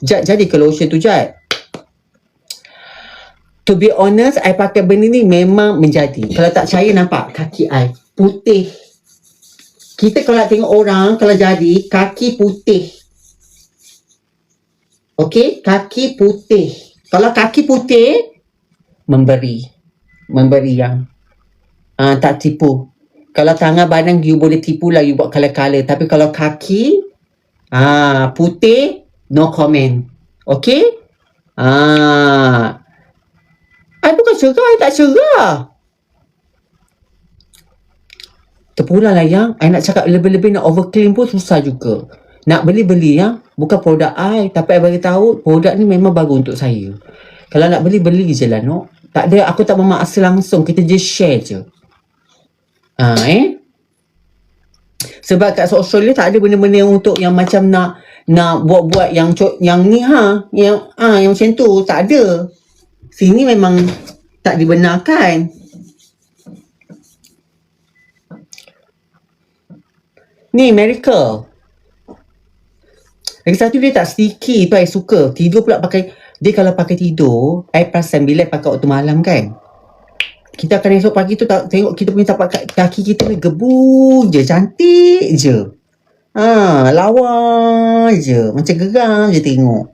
Jad, jadi ke lotion tu Jad? To be honest, I pakai benda ni memang menjadi. Kalau tak percaya, nampak kaki I putih. Kita kalau tengok orang, kalau jadi, kaki putih. Okey, kaki putih. Kalau kaki putih, memberi yang tak tipu. Kalau tangan badan, you boleh tipu lah, you buat color-color. Tapi kalau kaki, putih, no comment. Okey? I bukan cerah, I tak cerah. Terpulang lah yang, I nak cakap lebih-lebih nak overclaim pun susah juga. Nak beli ya, bukan produk I, tapi I bagi tahu produk ni memang bagus untuk saya. Kalau nak beli je lah, no. Tak ada, aku tak memaksa langsung, kita just share je. Sebab kat Australia tak ada benda-benda yang untuk yang macam nak buat-buat yang ni yang macam tu, tak ada. Sini memang tak dibenarkan. Ni Miracle. Lagi satu dia tak sticky tu, I suka. Tidur pula pakai. Dia kalau pakai tidur, I perasan bila pakai waktu malam kan, kita akan esok pagi tu tengok kita punya tapak kaki kita ni gebu je, cantik je. Lawa je, macam geram je tengok.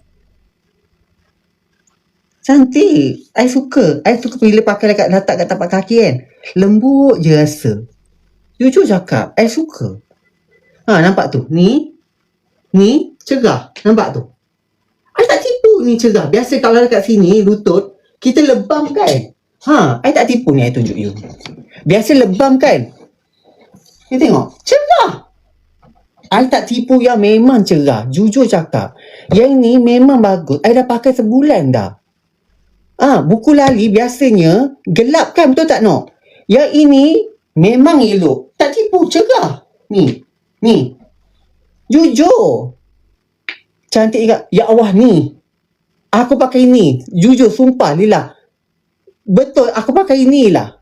Cantik. I suka bila pakai letak kat tapak kaki kan. Lembut je rasa. Jujur cakap, I suka. Nampak tu? Ni cerah. Nampak tu? I tak tipu ni cerah. Biasa kalau dekat sini, lutut, kita lebam kan? I tak tipu ni, I tunjuk you. Biasa lebam kan? You tengok. Cerah. I tak tipu yang memang cerah. Jujur cakap. Yang ni memang bagus. I dah pakai sebulan dah. Buku lali biasanya gelap kan, betul tak no? Yang ini memang elok. Tak tipu, cerah. Ni. Jujur. Cantik juga. Ya Allah ni. Aku pakai ni. Jujur, sumpah Lila. Betul, aku pakai ni lah.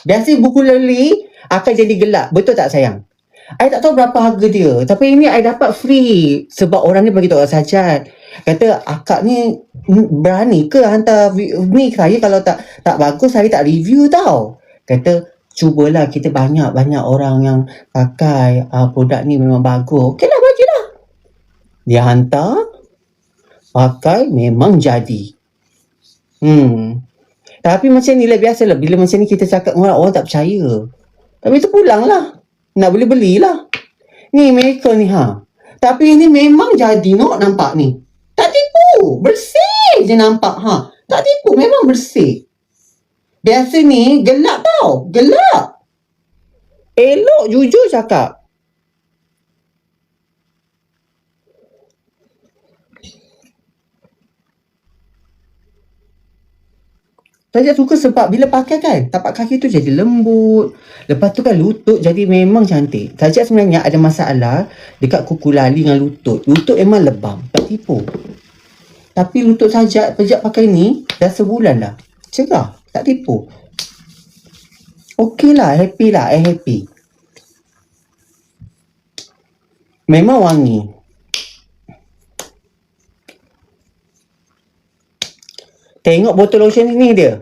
Biasa buku lali akan jadi gelap. Betul tak sayang? I tak tahu berapa harga dia. Tapi ini I dapat free. Sebab orang ni bagi tahu Sajad. Kata, akak ni berani ke hantar ni saya kalau tak bagus, saya tak review tau. Kata, cubalah, kita banyak orang yang pakai produk ni memang bagus. Okey lah, bagilah. Dia hantar, pakai, memang jadi. Tapi macam ni lah, biasalah. Bila macam ni kita cakap dengan orang tak percaya. Tapi tu pulang lah. Nak belilah. Ni mereka ni Tapi ini memang jadi, no, nampak ni. Tak tipu. Bersih je nampak. Tak tipu. Memang bersih. Biasa ni gelap tau. Gelap. Elok, jujur cakap. Saya suka sebab bila pakai kan, tapak kaki tu jadi lembut. Lepas tu kan lutut jadi memang cantik. Saja sebenarnya ada masalah dekat kuku lali dengan lutut. Lutut memang lebam. Tak tipu. Tapi lutut saja pakai ni dah sebulan dah. Cerah. Tak tipu. Okey lah. Happy lah. I happy. Memang wangi. Tengok botol lotion ni dia.